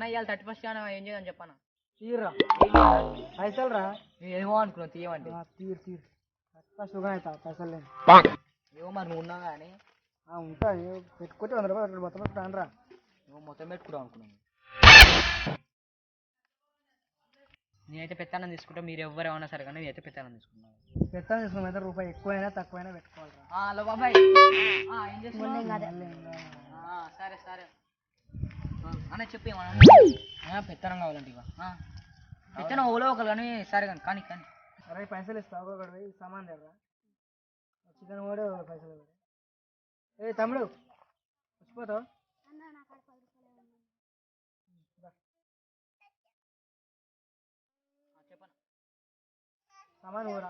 అన్న ఇవాళ 31st ఏం చేయని చెప్పాను తీర్రా పైసలు రా ఏమో అనుకున్నావు తీయమంటే తీరు 31st అవుతా పైసలు లేదు ఏమో మరి నువ్వు ఉన్నావు కానీ ఉంటా పెట్టుకుంటే 100 రూపాయలు మొత్తం పెట్టుకుంటాను రా నువ్వు మొత్తం పెట్టుకున్నావు అనుకున్నాను నేనైతే పెత్తనం తీసుకుంటా మీరు ఎవరు ఏమన్నా సరే కానీ నేనైతే పెత్తనం తీసుకున్నాను పెత్తనం తీసుకున్నాం అయితే రూపాయి ఎక్కువైనా తక్కువైనా పెట్టుకోవాలి హలో బాబాయ్ ఏం చేస్తున్నావు సరే సరే అన్న చెప్పి పెత్తనం కావాలంటే ఇక పెత్తనం ఓలో ఒకరు కానీ సరే కానీ కానీ కానీ అరే పైసలు ఇస్తావు ఒకటి పోయి సామాన్ దగ్గర చికెన్ కూడా పైసలు ఏ తమ్ముడు వచ్చిపోతావు చెప్పను సామాన్ కూడా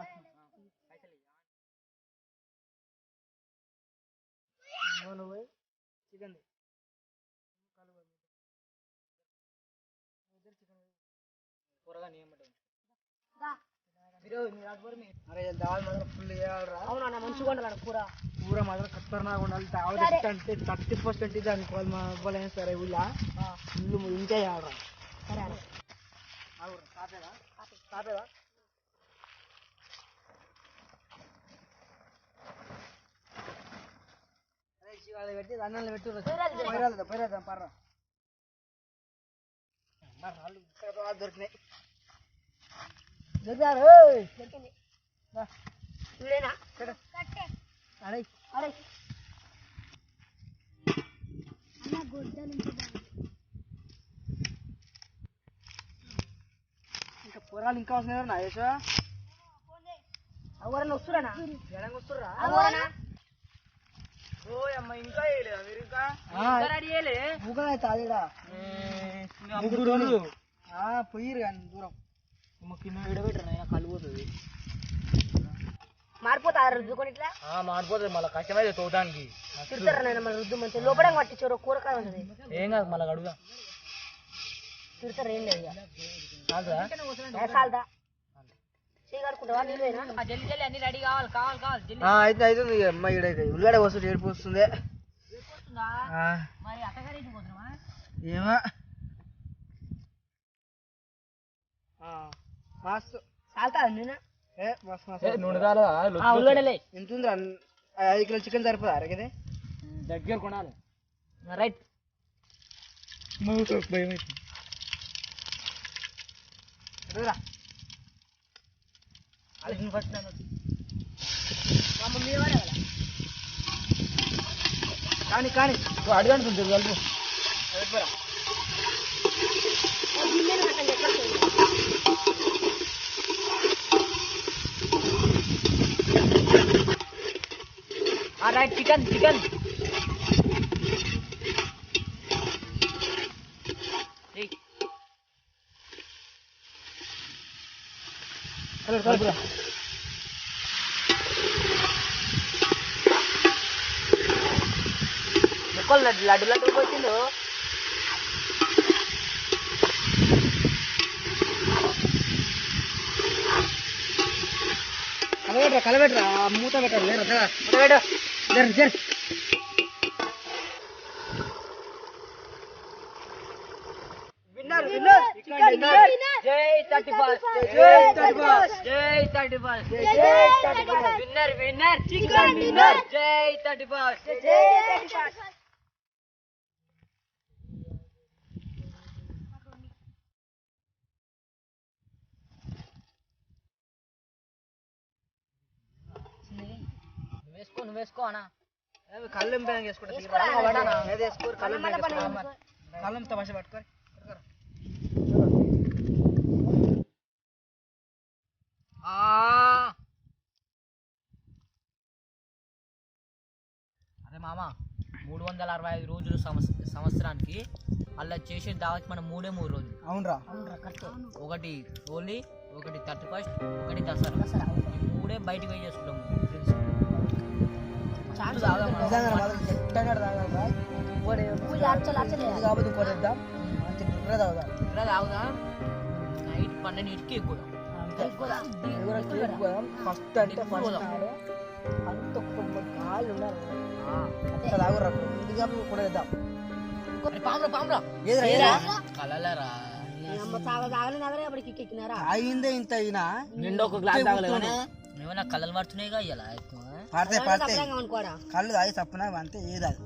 నువ్వు పోయి చికెన్ కూరగా నియమటం అరే దాల్ మాత్రం ఫుల్ చేయాలరా అవునా మంచిగా ఉండాలి కూర మాత్రం ఖతర్నాగా ఉండాలి దావత్ అంటే 30% ఇది అనుకోవాలి మా అవ్వలేని సరే ఊళ్ళో ఇల్లు ఇంకా చేయాలరా సరే కాపేదా అదే పెట్టి అన్నంలో పెట్టు పోయిరాదా పర్రా దొరికినాయి దొరికింది ఇంకా పొరాలు ఇంకా వస్తున్నాయి నా యేసా ఎవరన్నా వస్తురా ఎడంగా వస్తుర్రా ఓ అమ్మ ఇంకా వేయలేదా మీరు ఇంకా రెడీ చేయలే ముగ్గురు తాగిడా పోయిరు కానీ దూరం కింద విడబెట్టరు కళ్ళు పోతుంది మారిపోతా రుద్దుకొని ఇట్లా మారిపోతుంది మళ్ళీ కష్టమైతే తోటానికి తిడతారా నేను మళ్ళీ రుద్దు మంచిగా లోపల పట్టించారు కూరకాయ ఉంటుంది ఏం కాదు మళ్ళీ అడుగుదా తిడతారు ఏం లేదు చాలుదా చేయగలుగుకుంటావా నీవేనా జల్లి జల్లి అన్ని రెడీ కావాలి కావాలి కావాలి జల్లి అయితే అవుతుంది అమ్మ ఈడైతే ఉల్లిగడ్డ వస్తుంది ఏడుపు వస్తుంది మరి అత్తగారి ఇంటికి పోతున్నావా ఏమో మస్తు చాలుతా నేను ఉల్లడలే ఎంత ఉందిరా 5 కిలో చికెన్ సరిపోదా అరగదే దగ్గర కొనాలి రైట్ భయం అవుతుంది అది ఫస్ట్ కానీ కానీ అడుగుంటుంది కలుపు రైట్ చికెన్ చికెన్ ముక్కలు లడ్డు లడ్డు వచ్చిండు కలబెట్టరా మూత పెట్టాలి మూత పెట్టు జర విన్నర్ విన్నర్ జై 31 జై 31 జై 31 జై 31 విన్నర్ విన్నర్ చికెన్ విన్నర్ జై 31 జై 31 నువ్వు వేసుకో అన్న కళ్ళెం బ్యాంగ్ వేసుకుంటా కళ్ళెం తమాషా పట్టుకోరు అదే మామ 365 రోజులు సంవత్సరానికి అలా చేసే దావత్ మనం 3 రోజులు అవునరా ఒకటి హోలీ ఒకటి 31st ఒకటి దసరా ఈ 3 బయటికి పోయి చేసుకుంటాం ఫ్రెండ్స్ నైట్ 12కి ఎక్కువ ఫస్ట్ అంటే అంత 9 కాళ్ళు ఉన్నారు కూడా ఇద్దాం కలలరా అమ్మ తాగని నగరే అప్పటికి ఎక్కినారా అయిందే ఇంత అయినా నిండు ఒక గ్లాస్ తాగలేవనే నువ్వు కలలు పడుతున్నాయిగా ఇలా పడితే అనుకోరా కళ్ళు తాగి తప్పున అంతే ఏదాది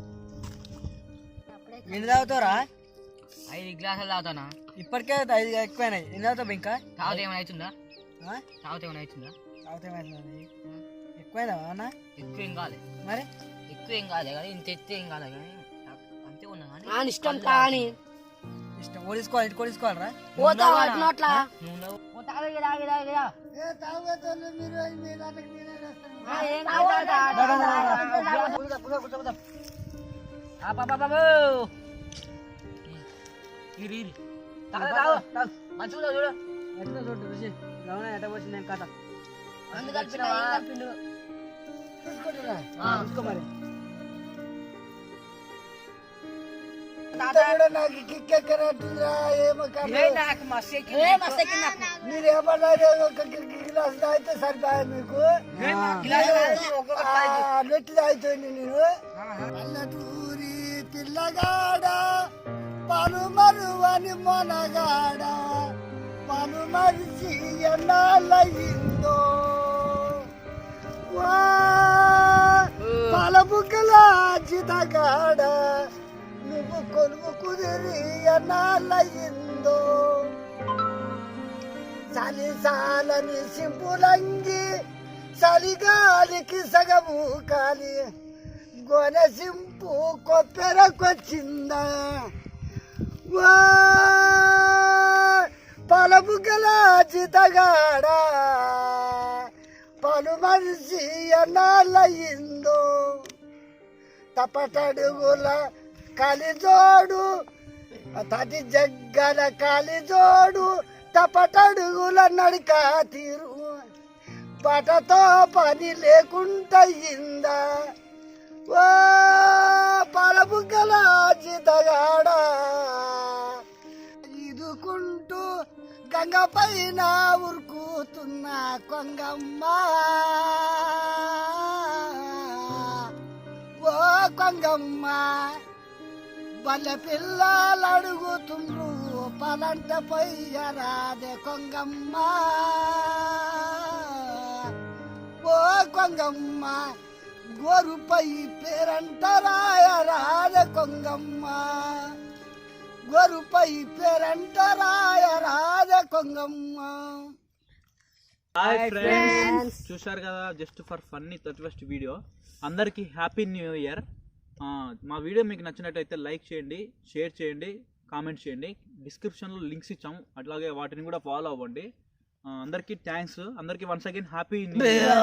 ఎన్ని తాగుతావురా 5 గ్లాసులు తాగుతానా ఇప్పటికే 5 ఎక్కువైనాయి ఎన్ని తాగుతావు ఇంకా తాగితే ఏమైనా అవుతుందా ఆ? తాగితే ఏమైనా అవుతుందా తాగితే ఏమైంది ఎక్కువైనా అన్నా ఎక్కువ ఏం కాలే మరి ఎక్కువ ఏం కాలే కానీ ఇంత ఎత్తే ఏం కాలే కానీ అంతే ఉన్నా కానీ ఇష్టం కానీ ఇష్టం ఓడించుకోవాలి ఇంటికి ఓడించుకోవాలరా పోతా నోట్లా నువ్వు మంచిగా చూడు ఎట్లా చూడు రుచి గమనం ఎట్ట వచ్చింది ఏం కథ చూసుకో మరి నాకు కిక్కెక్కనట్టుగా ఏమో మీరు ఏమన్నారు గ్లాస్ తాగితే సరిపోయా మీకు నెట్టి తాగుతుంది నేను పల్లెటూరి పిల్లగాడ పలుమరువని మొనగాడ పలుమరిచి ఎన్నాళ్ళయిందో పలబుగ్గల చితగాడ నువ్వు కొలువు కుదిరి ఎన్నాళ్ళయిందో చలి సాలని సింపులంగి చలిగాలికి సగము కాలి గొన సింపు కొప్పెరకొచ్చిందా పలబుగ్గల చితగాడ పలు మనిషి ఎన్నాళ్ళయిందో తపటడుగుల కలిజోడు తది జగ్గల కలిజోడు తపటడుగుల నడిక తీరు పటతో పని లేకుంటయిందా ఓ పలబుగ్గల చితగాడ ఇదుకుంటూ గంగ పైన ఉరుకుతున్న కొంగమ్మ ఓ కొంగమ్మ బల్ల పిల్లలు అడుగుతుండ్రు పలంట పొయ్యరాదే కొంగమ్మ ఓ కొంగమ్మ గోరుపై పేరంట రాయరాదే కొంగమ్మ గోరుపై పేరంట రాయరాదే కొంగమ్మ. హాయ్ ఫ్రెండ్స్, చూశారు కదా just for funny 31st video. అందరికీ హ్యాపీ న్యూ ఇయర్. మా వీడియో మీకు నచ్చినట్టయితే లైక్ చేయండి, షేర్ చేయండి, కామెంట్ చేయండి. డిస్క్రిప్షన్లో లింక్స్ ఇచ్చాము, అట్లాగే వాటిని కూడా ఫాలో అవ్వండి. అందరికీ థ్యాంక్స్. అందరికీ once again happy new year.